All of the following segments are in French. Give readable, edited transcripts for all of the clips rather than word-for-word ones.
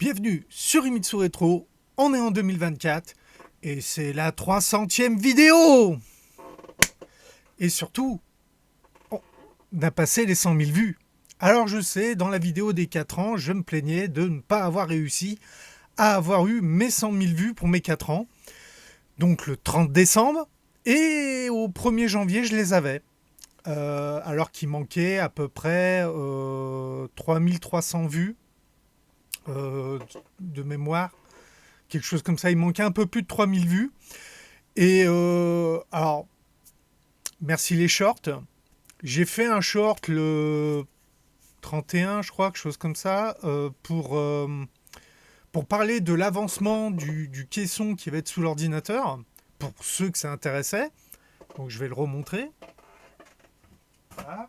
Bienvenue sur Himitsu Retro, on est en 2024 et c'est la 300e vidéo. Et surtout, on a passé les 100 000 vues. Alors je sais, dans la vidéo des 4 ans, je me plaignais de ne pas avoir réussi à avoir eu mes 100 000 vues pour mes 4 ans. Donc le 30 décembre et au 1er janvier, je les avais. Alors qu'il manquait à peu près 3300 vues de mémoire. Quelque chose comme ça, il manquait un peu plus de 3000 vues. Et alors, merci les shorts. J'ai fait un short le 31, je crois, quelque chose comme ça, pour parler de l'avancement du caisson qui va être sous l'ordinateur, pour ceux que ça intéressait. Donc je vais le remontrer. Voilà.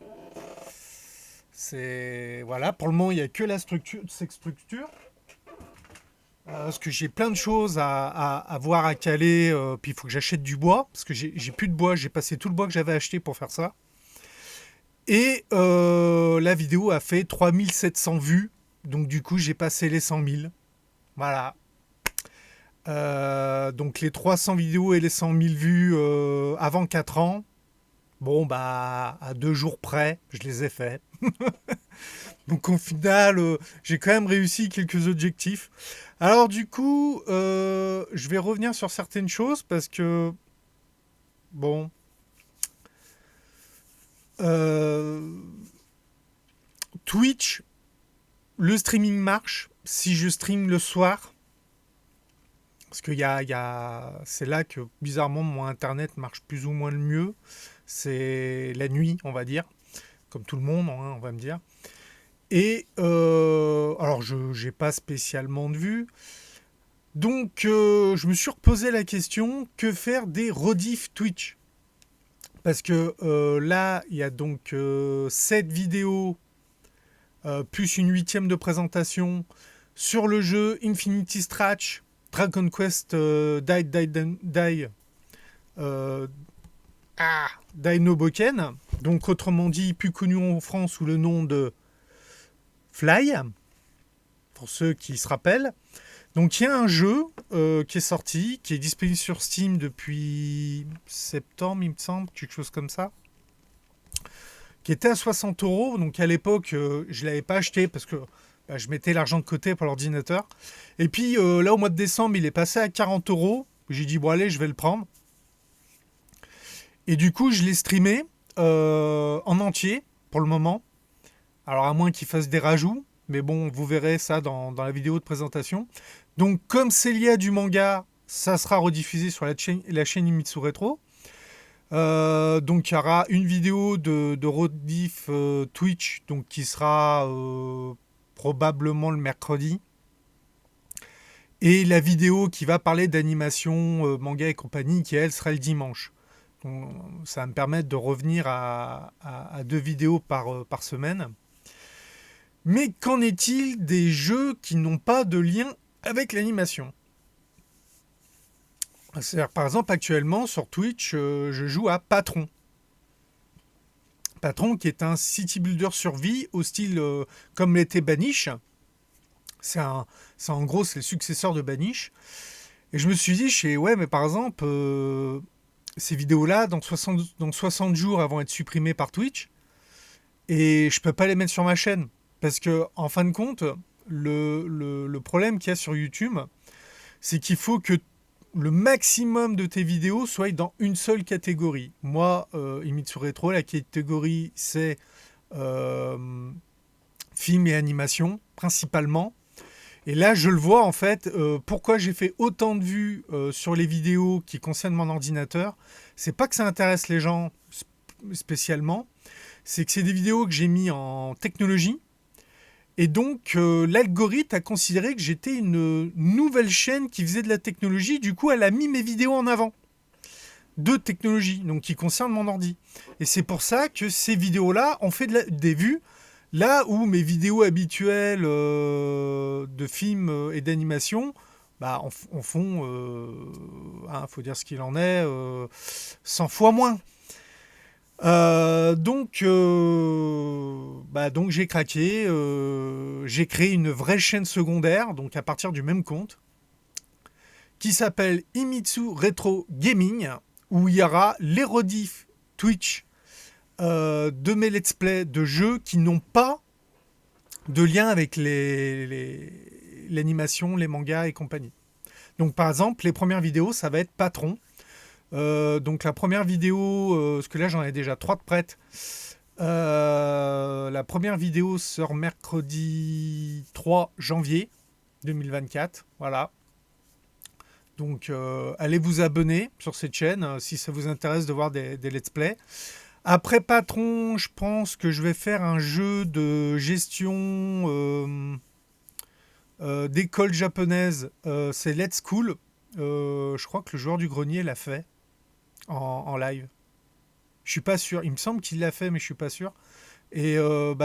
Voilà, pour le moment, il n'y a que la structure, cette structure. Parce que j'ai plein de choses à voir, à caler, puis il faut que j'achète du bois, parce que j'ai plus de bois, j'ai passé tout le bois que j'avais acheté pour faire ça. Et la vidéo a fait 3700 vues, donc du coup j'ai passé les 100 000. Voilà. Donc les 300 vidéos et les 100 000 vues avant 4 ans, bon bah à 2 jours près, je les ai fait. Donc au final, j'ai quand même réussi quelques objectifs. Alors du coup, je vais revenir sur certaines choses parce que, bon, Twitch, le streaming marche si je stream le soir. Parce que c'est là que bizarrement mon internet marche plus ou moins le mieux. C'est la nuit, on va dire. Comme tout le monde, hein, on va me dire. Et alors je n'ai pas spécialement de vues. Donc je me suis reposé la question, que faire des rediffs Twitch? Parce que là, il y a donc 7 vidéos, plus une 8e de présentation sur le jeu Infinity Stratch, Dragon Quest Die, Dai no Boken, donc autrement dit plus connu en France sous le nom de Fly, pour ceux qui se rappellent. Donc il y a un jeu qui est sorti, qui est disponible sur Steam depuis septembre, il me semble, quelque chose comme ça, qui était à 60 euros. Donc à l'époque, je ne l'avais pas acheté parce que je mettais l'argent de côté pour l'ordinateur. Et puis là, au mois de décembre, il est passé à 40 euros. J'ai dit, bon allez, je vais le prendre. Et du coup, je l'ai streamé en entier pour le moment. Alors à moins qu'il fasse des rajouts. Mais bon, vous verrez ça dans la vidéo de présentation. Donc, comme c'est lié à du manga, ça sera rediffusé sur la chaîne Himitsu Retro. Donc, il y aura une vidéo de rediff Twitch, donc qui sera probablement le mercredi. Et la vidéo qui va parler d'animation, manga et compagnie, qui elle sera le dimanche. Donc, ça va me permettre de revenir à 2 vidéos par semaine. Mais qu'en est-il des jeux qui n'ont pas de lien avec l'animation? C'est-à-dire, par exemple, actuellement, sur Twitch, je joue à Patron. Patron, qui est un city builder survie au style comme l'était Banish. C'est en gros, c'est le successeur de Banish. Et je me suis dit, ouais, mais par exemple, ces vidéos-là, dans 60 jours, elles vont être supprimées par Twitch. Et je peux pas les mettre sur ma chaîne. Parce que, en fin de compte, le problème qu'il y a sur YouTube, c'est qu'il faut que le maximum de tes vidéos soient dans une seule catégorie. Moi, Himitsu Retro, la catégorie, c'est film et animation, principalement. Et là, je le vois, en fait, pourquoi j'ai fait autant de vues sur les vidéos qui concernent mon ordinateur. C'est pas que ça intéresse les gens spécialement, c'est que c'est des vidéos que j'ai mis en technologie. Et donc, l'algorithme a considéré que j'étais une nouvelle chaîne qui faisait de la technologie. Du coup, elle a mis mes vidéos en avant de technologie, donc qui concernent mon ordi. Et c'est pour ça que ces vidéos-là ont fait des vues, là où mes vidéos habituelles de films et d'animation en font, faut dire ce qu'il en est, 100 fois moins. Donc j'ai craqué, j'ai créé une vraie chaîne secondaire, donc à partir du même compte, qui s'appelle Imitsu Retro Gaming, où il y aura les rediffs Twitch de mes let's play de jeux qui n'ont pas de lien avec l'animation, les mangas et compagnie. Donc par exemple, les premières vidéos, ça va être Patron. Donc la première vidéo, parce que là j'en ai déjà 3 de prêtes. La première vidéo sort mercredi 3 janvier 2024. Voilà. Donc allez vous abonner sur cette chaîne si ça vous intéresse de voir des let's play. Après Patron, je pense que je vais faire un jeu de gestion d'école japonaise. C'est Let's School. Je crois que le joueur du grenier l'a fait en live. Je suis pas sûr. Il me semble qu'il l'a fait, mais je suis pas sûr. Et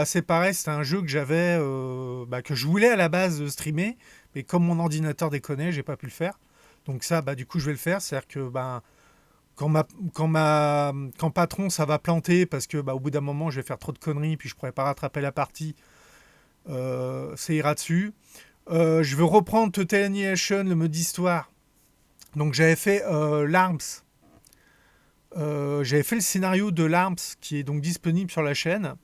c'est pareil, c'était un jeu que j'avais, que je voulais à la base streamer, mais comme mon ordinateur déconnait, j'ai pas pu le faire. Donc ça, du coup, je vais le faire. C'est-à-dire que quand patron, ça va planter parce que au bout d'un moment, je vais faire trop de conneries, puis je pourrais pas rattraper la partie. Ça ira dessus. Je veux reprendre Total Annihilation, le mode histoire. Donc j'avais fait l'Arms. J'avais fait le scénario de l'Arms qui est donc disponible sur la chaîne.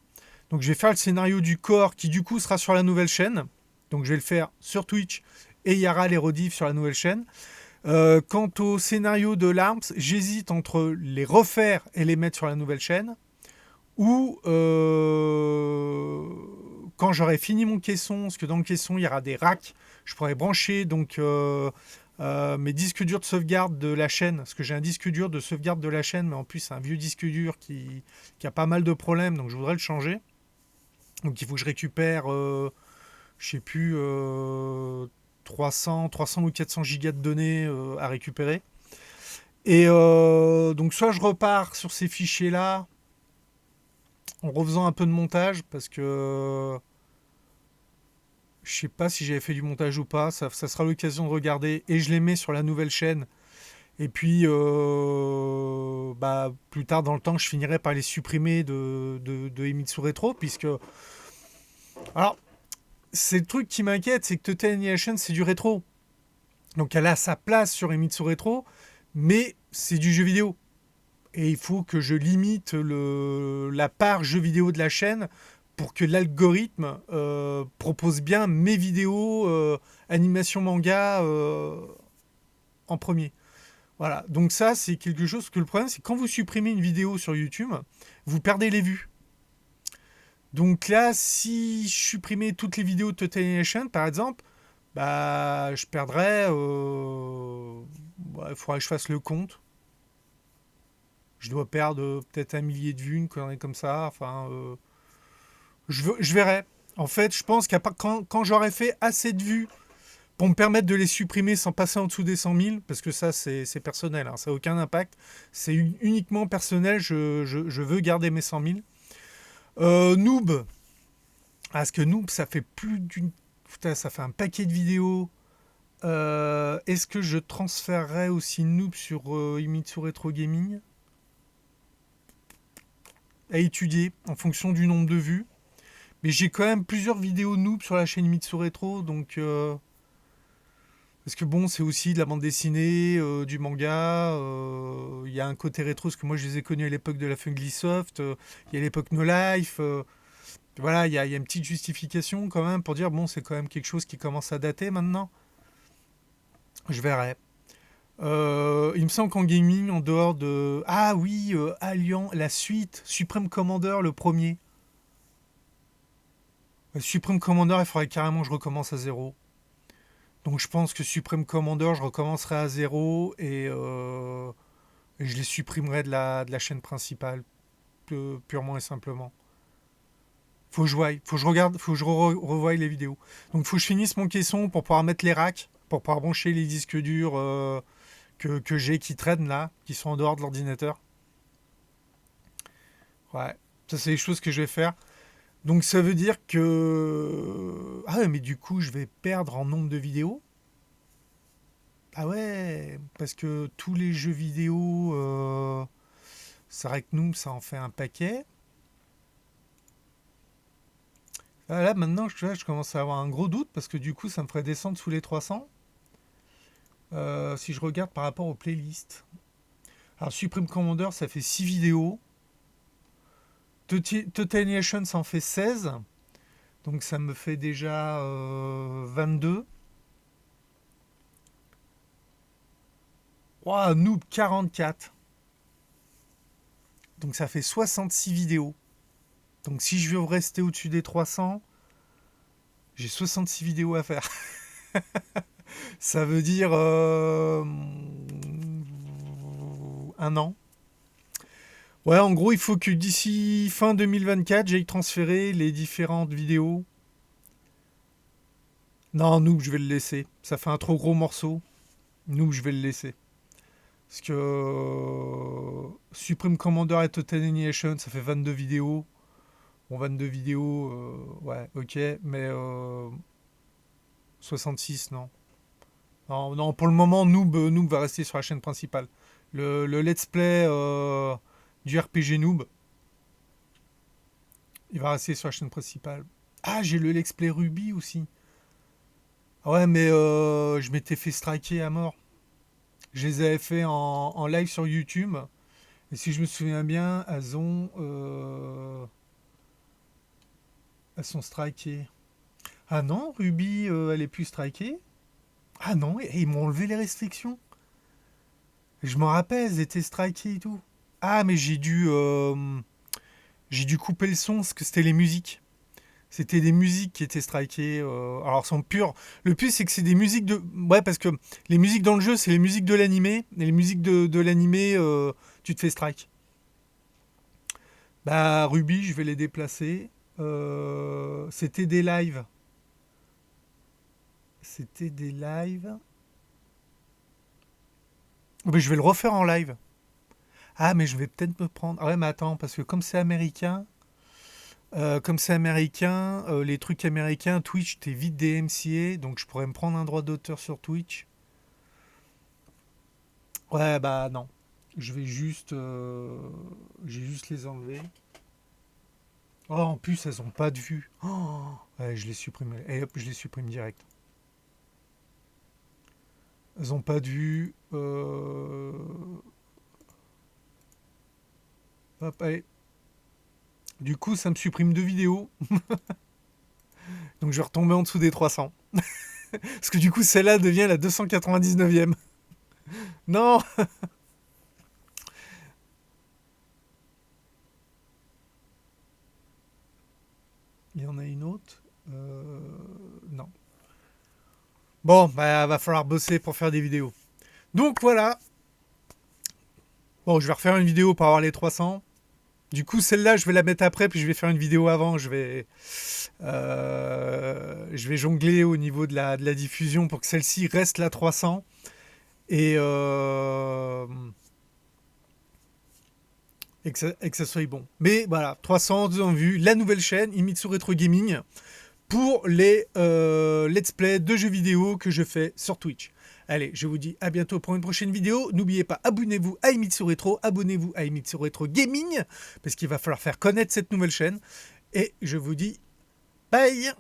Donc je vais faire le scénario du corps qui du coup sera sur la nouvelle chaîne. Donc je vais le faire sur Twitch et il y aura les rediffs sur la nouvelle chaîne. Quant au scénario de l'Arms, j'hésite entre les refaire et les mettre sur la nouvelle chaîne ou quand j'aurai fini mon caisson, parce que dans le caisson il y aura des racks, je pourrais brancher donc mes disques durs de sauvegarde de la chaîne, parce que j'ai un disque dur de sauvegarde de la chaîne, mais en plus c'est un vieux disque dur qui a pas mal de problèmes, donc je voudrais le changer. Donc il faut que je récupère, je sais plus, 300 ou 400 gigas de données à récupérer. Et donc soit je repars sur ces fichiers-là en refaisant un peu de montage, parce que je sais pas si j'avais fait du montage ou pas, ça sera l'occasion de regarder, et je les mets sur la nouvelle chaîne. Et puis, plus tard dans le temps, je finirai par les supprimer de Emitsu Retro, puisque... Alors, c'est le truc qui m'inquiète, c'est que Total Annihilation, c'est du rétro. Donc elle a sa place sur Emitsu Retro, mais c'est du jeu vidéo. Et il faut que je limite la part jeu vidéo de la chaîne pour que l'algorithme propose bien mes vidéos animation manga en premier. Voilà, donc ça c'est quelque chose que le problème c'est que quand vous supprimez une vidéo sur YouTube, vous perdez les vues. Donc là, si je supprimais toutes les vidéos de Total Annihilation, par exemple, je perdrais. Il faudrait que je fasse le compte. Je dois perdre peut-être 1 millier de vues, une connerie comme ça. Enfin, je verrai. En fait, je pense quand j'aurai fait assez de vues pour me permettre de les supprimer sans passer en dessous des 100 000, parce que ça, c'est personnel, hein, ça n'a aucun impact. C'est uniquement personnel, je veux garder mes 100 000. Noob. Parce que Noob, ça fait plus d'une... Putain, ça fait un paquet de vidéos. Est-ce que je transférerais aussi Noob sur Imitsu Retro Gaming? À étudier en fonction du nombre de vues. Mais j'ai quand même plusieurs vidéos Noob sur la chaîne Imitsu Retro, donc... Parce que bon, c'est aussi de la bande dessinée, du manga. Il y a un côté rétro, parce que moi je les ai connus à l'époque de la Funglisoft. Il y a l'époque No Life. Voilà, il y a une petite justification quand même pour dire bon, c'est quand même quelque chose qui commence à dater maintenant. Je verrai. Il me semble qu'en gaming, en dehors de... Ah oui, Alliant, la suite, Supreme Commander, le premier. Supreme Commander, il faudrait carrément que je recommence à zéro. Donc je pense que Supreme Commander, je recommencerai à zéro et je les supprimerai de la chaîne principale, purement et simplement. Faut que je voie, faut que je regarde, faut que je revoie les vidéos. Donc faut que je finisse mon caisson pour pouvoir mettre les racks, pour pouvoir brancher les disques durs que j'ai qui traînent là, qui sont en dehors de l'ordinateur. Ouais, ça c'est les choses que je vais faire. Donc ça veut dire que... Ah ouais, mais du coup je vais perdre en nombre de vidéos. Ah ouais, parce que tous les jeux vidéo, c'est vrai que nous, ça en fait un paquet. Ah, là, maintenant, je commence à avoir un gros doute parce que du coup, ça me ferait descendre sous les 300. Si je regarde par rapport aux playlists. Alors, Supreme Commander, ça fait 6 vidéos. Total Annihilation, ça en fait 16. Donc, ça me fait déjà 22. Ouah, Noob, 44. Donc, ça fait 66 vidéos. Donc, si je veux rester au-dessus des 300, j'ai 66 vidéos à faire. Ça veut dire un an. Ouais, en gros, il faut que d'ici fin 2024, j'aille transférer les différentes vidéos. Non, Noob, je vais le laisser. Ça fait un trop gros morceau. Noob, je vais le laisser. Parce que Supreme Commander et Total Annihilation, ça fait 22 vidéos. Bon, 22 vidéos, ouais, ok, mais 66, non. Non, non, pour le moment, Noob va rester sur la chaîne principale. Le let's play du RPG Noob, il va rester sur la chaîne principale. Ah, j'ai le let's play Ruby aussi. Ah ouais, mais je m'étais fait striker à mort. Je les avais fait en live sur YouTube. Et si je me souviens bien, elles sont strikées. Ah non, Ruby, elle est plus strikée. Ah non, et ils m'ont enlevé les restrictions. Je m'en rappelle, elles étaient strikées et tout. Ah, mais j'ai dû couper le son parce que c'était les musiques. C'était des musiques qui étaient strikées. Alors, elles sont pures. Le plus, c'est que c'est des musiques de. Ouais, parce que les musiques dans le jeu, c'est les musiques de l'animé. Et les musiques de l'animé, tu te fais strike. Bah, Ruby, je vais les déplacer. C'était des lives. C'était des lives. Oh, mais je vais le refaire en live. Ah, mais je vais peut-être me prendre. Ah ouais, mais attends, parce que comme c'est américain, les trucs américains, Twitch, t'es vite des MCA, donc je pourrais me prendre un droit d'auteur sur Twitch. Ouais, bah non. Je vais juste, j'ai juste les enlever. Oh, en plus, elles ont pas de vue. Oh, ouais, je les supprime. Et hop, je les supprime direct. Elles ont pas de vue. Hop, allez. Du coup, ça me supprime 2 vidéos. Donc je vais retomber en dessous des 300. Parce que du coup, celle-là devient la 299e. Non. Il y en a une autre. Non. Bon, bah, va falloir bosser pour faire des vidéos. Donc voilà. Bon, je vais refaire une vidéo pour avoir les 300. Du coup, celle-là, je vais la mettre après, puis je vais faire une vidéo avant. Je vais jongler au niveau de la diffusion pour que celle-ci reste la 300. Et, et que ça soit bon. Mais voilà, 300, vous avez vu la nouvelle chaîne, Imitsu Retro Gaming, pour les let's play de jeux vidéo que je fais sur Twitch. Allez, je vous dis à bientôt pour une prochaine vidéo. N'oubliez pas, abonnez-vous à Imitsu Retro, abonnez-vous à Imitsu Retro Gaming, parce qu'il va falloir faire connaître cette nouvelle chaîne. Et je vous dis bye!